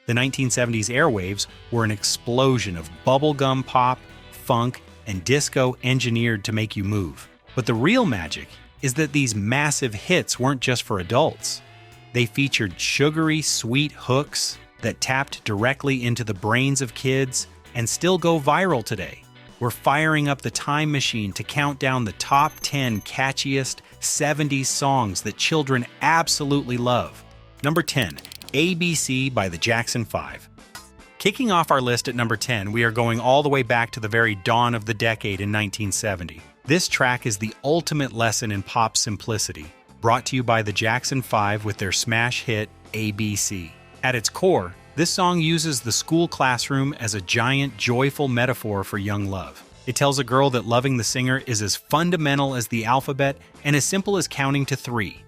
The 1970s airwaves were an explosion of bubblegum pop, funk, and disco engineered to make you move. But the real magic is that these massive hits weren't just for adults. They featured sugary, sweet hooks that tapped directly into the brains of kids and still go viral today. We're firing up the time machine to count down the top 10 catchiest 70s songs that children absolutely love. Number 10, ABC by the Jackson 5. Kicking off our list at number 10, we are going all the way back to the very dawn of the decade in 1970. This track is the ultimate lesson in pop simplicity, brought to you by the Jackson 5 with their smash hit, ABC. At its core, this song uses the school classroom as a giant, joyful metaphor for young love. It tells a girl that loving the singer is as fundamental as the alphabet and as simple as counting to 3.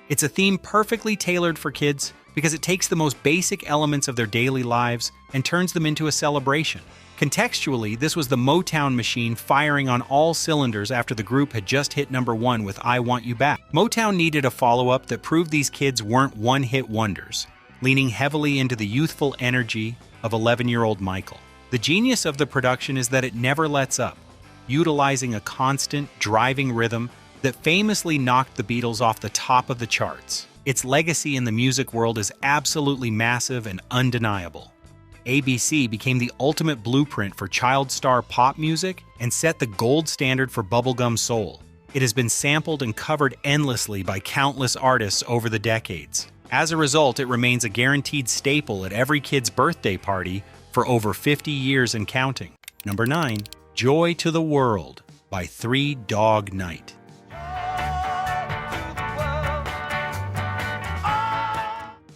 It's a theme perfectly tailored for kids because it takes the most basic elements of their daily lives and turns them into a celebration. Contextually, this was the Motown machine firing on all cylinders after the group had just hit number 1 with I Want You Back. Motown needed a follow-up that proved these kids weren't one-hit wonders, leaning heavily into the youthful energy of 11-year-old Michael. The genius of the production is that it never lets up, utilizing a constant, driving rhythm that famously knocked the Beatles off the top of the charts. Its legacy in the music world is absolutely massive and undeniable. ABC became the ultimate blueprint for child star pop music and set the gold standard for bubblegum soul. It has been sampled and covered endlessly by countless artists over the decades. As a result, it remains a guaranteed staple at every kid's birthday party for over 50 years and counting. Number 9, Joy to the World by Three Dog Night.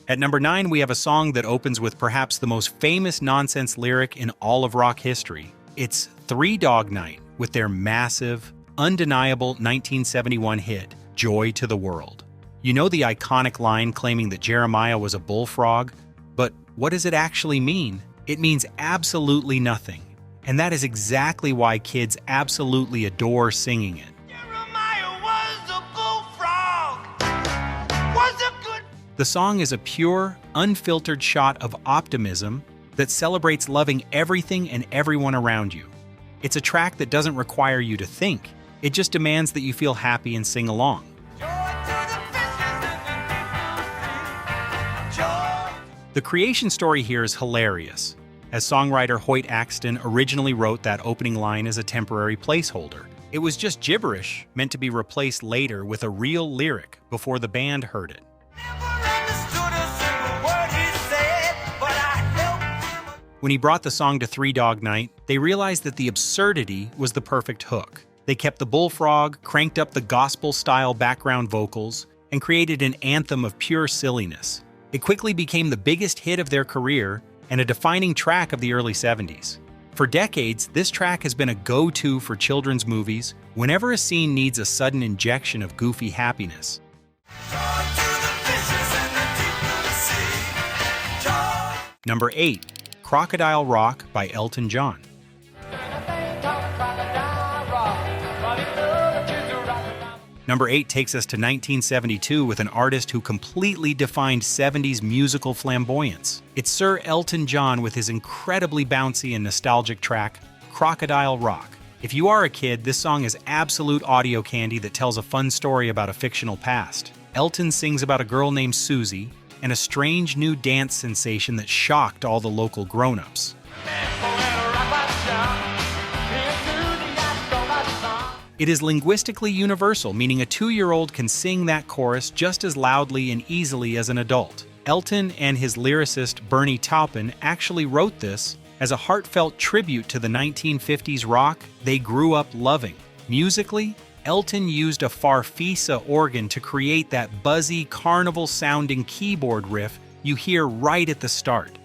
At number 9, we have a song that opens with perhaps the most famous nonsense lyric in all of rock history. It's Three Dog Night with their massive, undeniable 1971 hit, Joy to the World. You know the iconic line claiming that Jeremiah was a bullfrog, but what does it actually mean? It means absolutely nothing. And that is exactly why kids absolutely adore singing it. The song is a pure, unfiltered shot of optimism that celebrates loving everything and everyone around you. It's a track that doesn't require you to think. It just demands that you feel happy and sing along. The creation story here is hilarious, as songwriter Hoyt Axton originally wrote that opening line as a temporary placeholder. It was just gibberish, meant to be replaced later with a real lyric before the band heard it. When he brought the song to Three Dog Night, they realized that the absurdity was the perfect hook. They kept the bullfrog, cranked up the gospel-style background vocals, and created an anthem of pure silliness. It quickly became the biggest hit of their career and a defining track of the early 70s. For decades, this track has been a go-to for children's movies whenever a scene needs a sudden injection of goofy happiness. Number 8, Crocodile Rock by Elton John. Number 8 takes us to 1972 with an artist who completely defined 70s musical flamboyance. It's Sir Elton John with his incredibly bouncy and nostalgic track, Crocodile Rock. If you are a kid, this song is absolute audio candy that tells a fun story about a fictional past. Elton sings about a girl named Susie and a strange new dance sensation that shocked all the local grown-ups. It is linguistically universal, meaning a 2-year-old can sing that chorus just as loudly and easily as an adult. Elton and his lyricist Bernie Taupin actually wrote this as a heartfelt tribute to the 1950s rock they grew up loving. Musically, Elton used a Farfisa organ to create that buzzy, carnival-sounding keyboard riff you hear right at the start.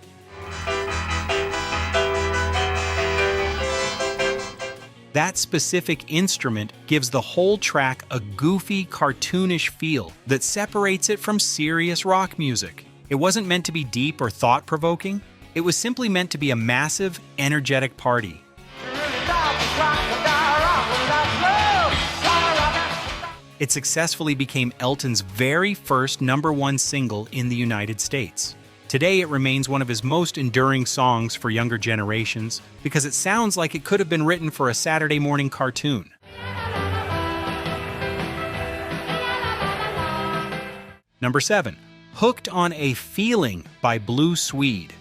That specific instrument gives the whole track a goofy, cartoonish feel that separates it from serious rock music. It wasn't meant to be deep or thought-provoking. It was simply meant to be a massive, energetic party. It successfully became Elton's very first #1 single in the United States. Today, it remains one of his most enduring songs for younger generations because it sounds like it could have been written for a Saturday morning cartoon. Number 7. Hooked on a Feeling by Blue Swede.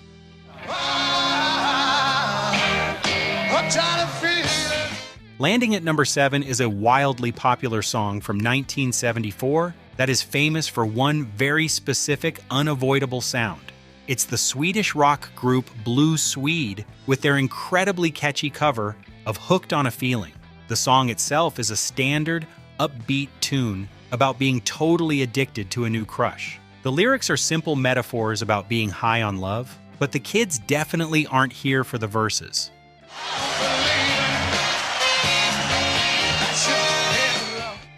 Landing at number 7 is a wildly popular song from 1974 that is famous for one very specific, unavoidable sound. It's the Swedish rock group Blue Swede with their incredibly catchy cover of Hooked on a Feeling. The song itself is a standard, upbeat tune about being totally addicted to a new crush. The lyrics are simple metaphors about being high on love, but the kids definitely aren't here for the verses.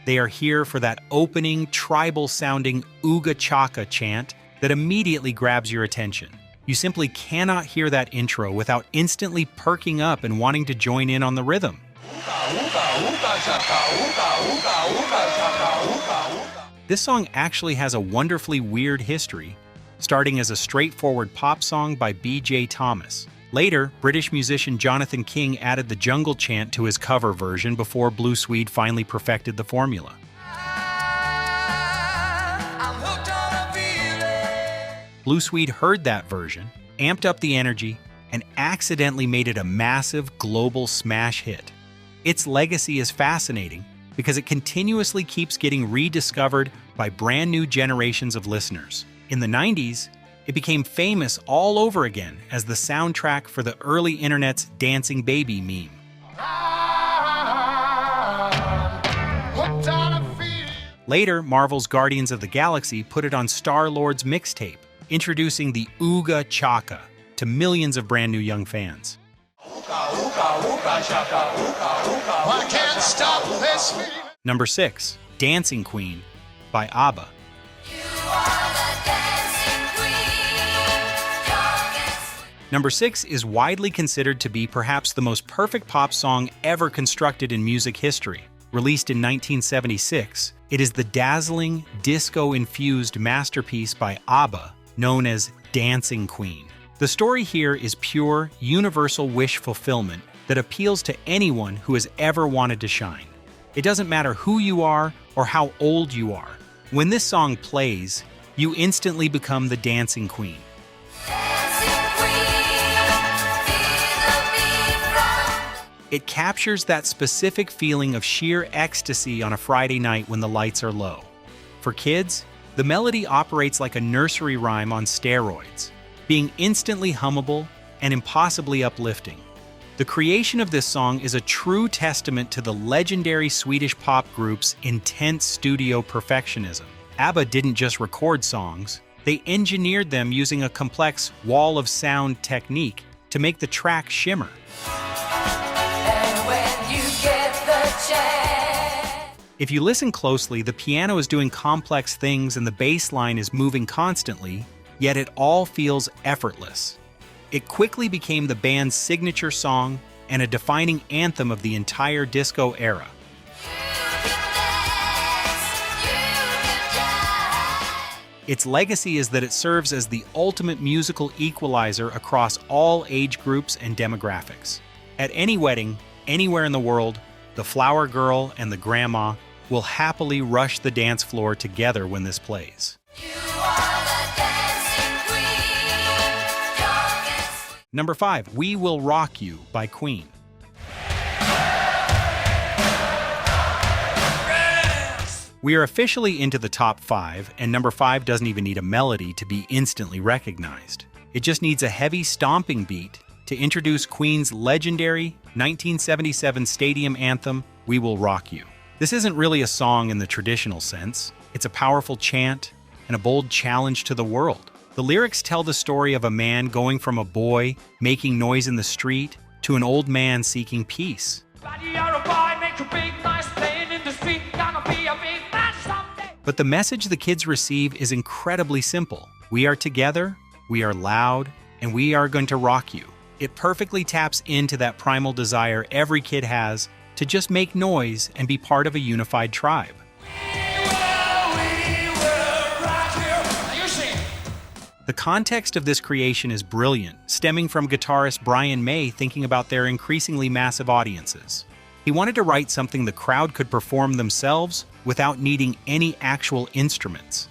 They are here for that opening, tribal-sounding Ooga Chaka chant that immediately grabs your attention. You simply cannot hear that intro without instantly perking up and wanting to join in on the rhythm. This song actually has a wonderfully weird history, starting as a straightforward pop song by B.J. Thomas. Later, British musician Jonathan King added the jungle chant to his cover version before Blue Swede finally perfected the formula. Blue Swede heard that version, amped up the energy, and accidentally made it a massive global smash hit. Its legacy is fascinating because it continuously keeps getting rediscovered by brand new generations of listeners. In the 90s, it became famous all over again as the soundtrack for the early internet's dancing baby meme. Later, Marvel's Guardians of the Galaxy put it on Star-Lord's mixtape, introducing the Ooga Chaka to millions of brand new young fans. Number 6. Dancing Queen by ABBA. Number 6 is widely considered to be perhaps the most perfect pop song ever constructed in music history. Released in 1976, it is the dazzling, disco-infused masterpiece by ABBA, known as Dancing Queen. The story here is pure, universal wish fulfillment that appeals to anyone who has ever wanted to shine. It doesn't matter who you are or how old you are. When this song plays, you instantly become the dancing queen. It captures that specific feeling of sheer ecstasy on a Friday night when the lights are low. For kids, the melody operates like a nursery rhyme on steroids, being instantly hummable and impossibly uplifting. The creation of this song is a true testament to the legendary Swedish pop group's intense studio perfectionism. ABBA didn't just record songs, they engineered them using a complex wall of sound technique to make the track shimmer. If you listen closely, the piano is doing complex things and the bass line is moving constantly, yet it all feels effortless. It quickly became the band's signature song and a defining anthem of the entire disco era. Its legacy is that it serves as the ultimate musical equalizer across all age groups and demographics. At any wedding, anywhere in the world, the flower girl and the grandma will happily rush the dance floor together when this plays. Number 5, We Will Rock You by Queen. We are officially into the top 5, and number 5 doesn't even need a melody to be instantly recognized. It just needs a heavy stomping beat to introduce Queen's legendary 1977 stadium anthem, We Will Rock You. This isn't really a song in the traditional sense. It's a powerful chant and a bold challenge to the world. The lyrics tell the story of a man going from a boy making noise in the street to an old man seeking peace. But the message the kids receive is incredibly simple. We are together, we are loud, and we are going to rock you. It perfectly taps into that primal desire every kid has to just make noise and be part of a unified tribe. The context of this creation is brilliant, stemming from guitarist Brian May thinking about their increasingly massive audiences. He wanted to write something the crowd could perform themselves without needing any actual instruments.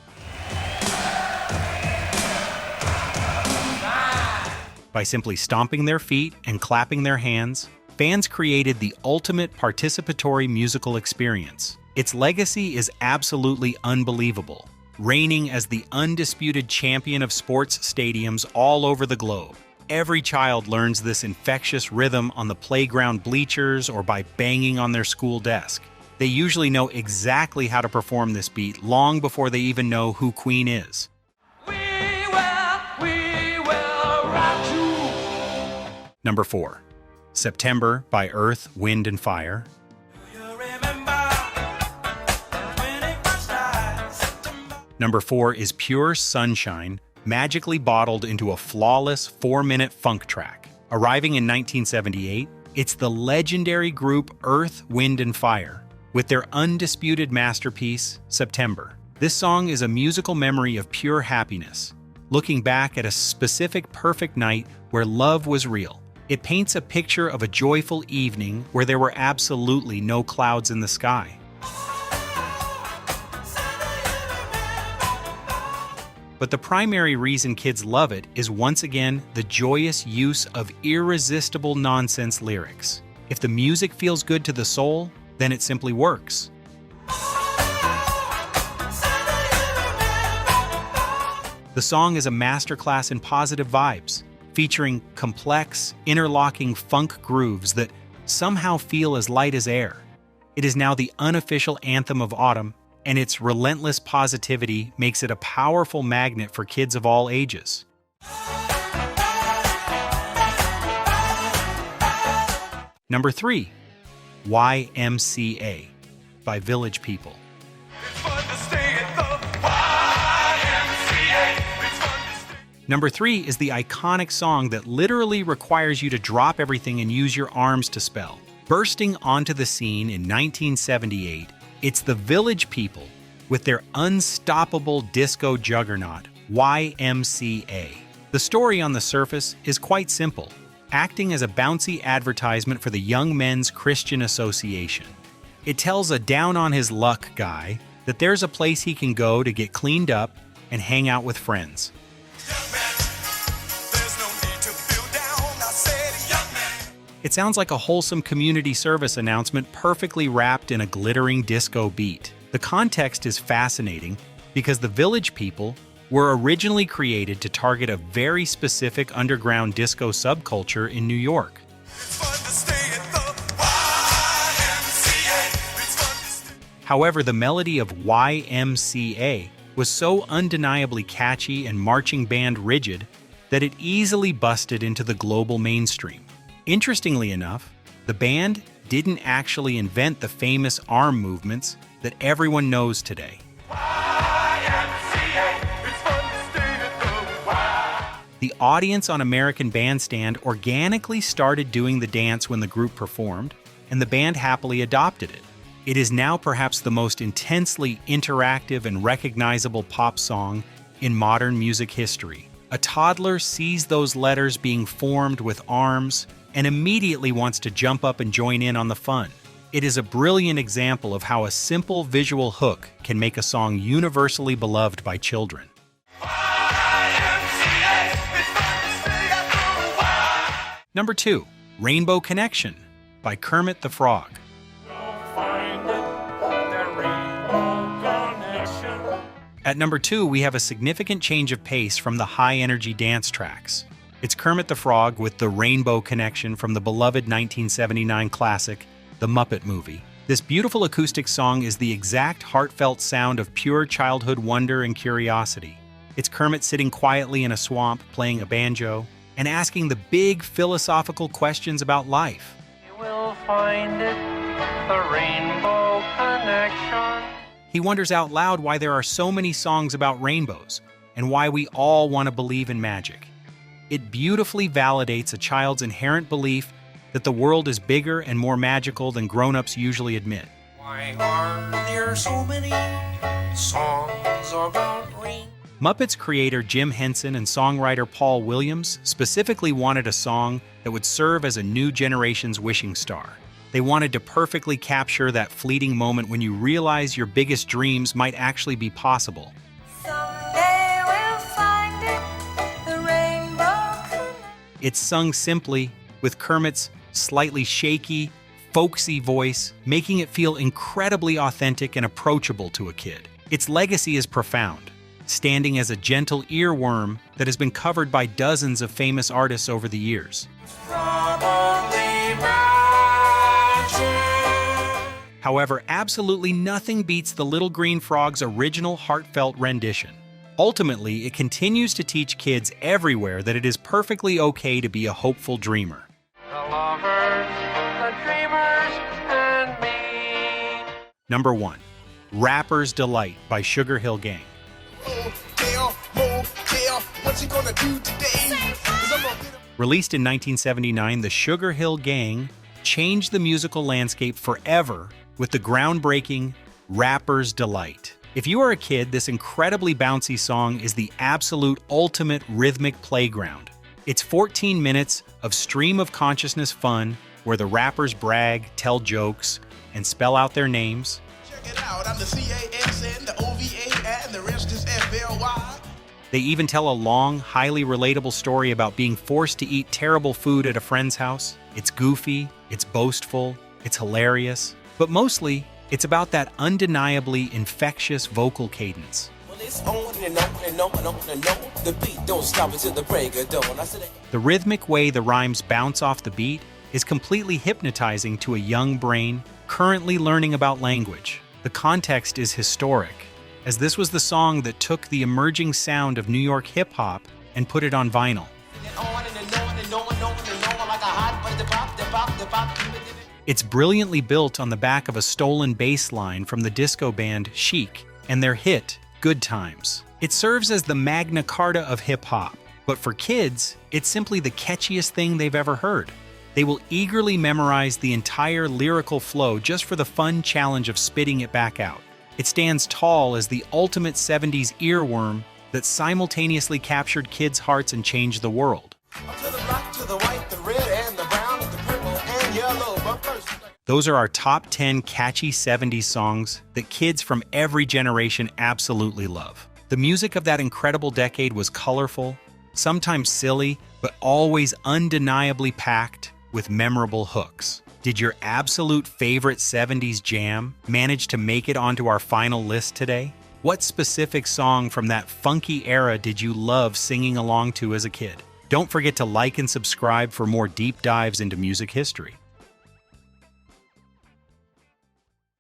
By simply stomping their feet and clapping their hands, fans created the ultimate participatory musical experience. Its legacy is absolutely unbelievable, reigning as the undisputed champion of sports stadiums all over the globe. Every child learns this infectious rhythm on the playground bleachers or by banging on their school desk. They usually know exactly how to perform this beat long before they even know who Queen is. Number 4. September by Earth, Wind and Fire. Number 4 is Pure Sunshine, magically bottled into a flawless 4-minute funk track. Arriving in 1978, it's the legendary group Earth, Wind and Fire, with their undisputed masterpiece, September. This song is a musical memory of pure happiness, looking back at a specific perfect night where love was real. It paints a picture of a joyful evening where there were absolutely no clouds in the sky. But the primary reason kids love it is once again the joyous use of irresistible nonsense lyrics. If the music feels good to the soul, then it simply works. The song is a masterclass in positive vibes, featuring complex, interlocking funk grooves that somehow feel as light as air. It is now the unofficial anthem of autumn, and its relentless positivity makes it a powerful magnet for kids of all ages. Number 3. YMCA by Village People. Number 3 is the iconic song that literally requires you to drop everything and use your arms to spell. Bursting onto the scene in 1978, it's the Village People with their unstoppable disco juggernaut, YMCA. The story on the surface is quite simple, acting as a bouncy advertisement for the Young Men's Christian Association. It tells a down-on-his-luck guy that there's a place he can go to get cleaned up and hang out with friends. It sounds like a wholesome community service announcement perfectly wrapped in a glittering disco beat. The context is fascinating because the Village People were originally created to target a very specific underground disco subculture in New York. However, the melody of YMCA was so undeniably catchy and marching band rigid that it easily busted into the global mainstream. Interestingly enough, the band didn't actually invent the famous arm movements that everyone knows today. The audience on American Bandstand organically started doing the dance when the group performed, and the band happily adopted it. It is now perhaps the most intensely interactive and recognizable pop song in modern music history. A toddler sees those letters being formed with arms and immediately wants to jump up and join in on the fun. It is a brilliant example of how a simple visual hook can make a song universally beloved by children. Number 2, Rainbow Connection by Kermit the Frog. At number 2, we have a significant change of pace from the high-energy dance tracks. It's Kermit the Frog with the Rainbow Connection from the beloved 1979 classic, The Muppet Movie. This beautiful acoustic song is the exact heartfelt sound of pure childhood wonder and curiosity. It's Kermit sitting quietly in a swamp, playing a banjo, and asking the big philosophical questions about life. You will find it, the Rainbow Connection. He wonders out loud why there are so many songs about rainbows, and why we all want to believe in magic. It beautifully validates a child's inherent belief that the world is bigger and more magical than grown-ups usually admit. Why are there so many songs about rain? Muppets creator Jim Henson and songwriter Paul Williams specifically wanted a song that would serve as a new generation's wishing star. They wanted to perfectly capture that fleeting moment when you realize your biggest dreams might actually be possible. Someday we'll find it, the rainbow. It's sung simply, with Kermit's slightly shaky, folksy voice, making it feel incredibly authentic and approachable to a kid. Its legacy is profound, standing as a gentle earworm that has been covered by dozens of famous artists over the years. However, absolutely nothing beats the Little Green Frog's original heartfelt rendition. Ultimately, it continues to teach kids everywhere that it is perfectly okay to be a hopeful dreamer. The lovers, the dreamers, and me. Number 1. Rapper's Delight by Sugar Hill Gang. Released in 1979, the Sugar Hill Gang changed the musical landscape forever with the groundbreaking Rapper's Delight. If you are a kid, this incredibly bouncy song is the absolute ultimate rhythmic playground. It's 14 minutes of stream of consciousness fun where the rappers brag, tell jokes, and spell out their names. Check it out, I'm the CASN, the OVA, and the rest is FLY. They even tell a long, highly relatable story about being forced to eat terrible food at a friend's house. It's goofy, it's boastful, it's hilarious, but mostly, it's about that undeniably infectious vocal cadence. Well, it's on and on and on and on and on. The beat don't stop until the break of dawn. The rhythmic way the rhymes bounce off the beat is completely hypnotizing to a young brain currently learning about language. The context is historic, as this was the song that took the emerging sound of New York hip-hop and put it on vinyl. It's brilliantly built on the back of a stolen bass line from the disco band Chic and their hit, Good Times. It serves as the Magna Carta of hip-hop, but for kids, it's simply the catchiest thing they've ever heard. They will eagerly memorize the entire lyrical flow just for the fun challenge of spitting it back out. It stands tall as the ultimate 70s earworm that simultaneously captured kids' hearts and changed the world. Those are our top 10 catchy 70s songs that kids from every generation absolutely love. The music of that incredible decade was colorful, sometimes silly, but always undeniably packed with memorable hooks. Did your absolute favorite 70s jam manage to make it onto our final list today? What specific song from that funky era did you love singing along to as a kid? Don't forget to like and subscribe for more deep dives into music history.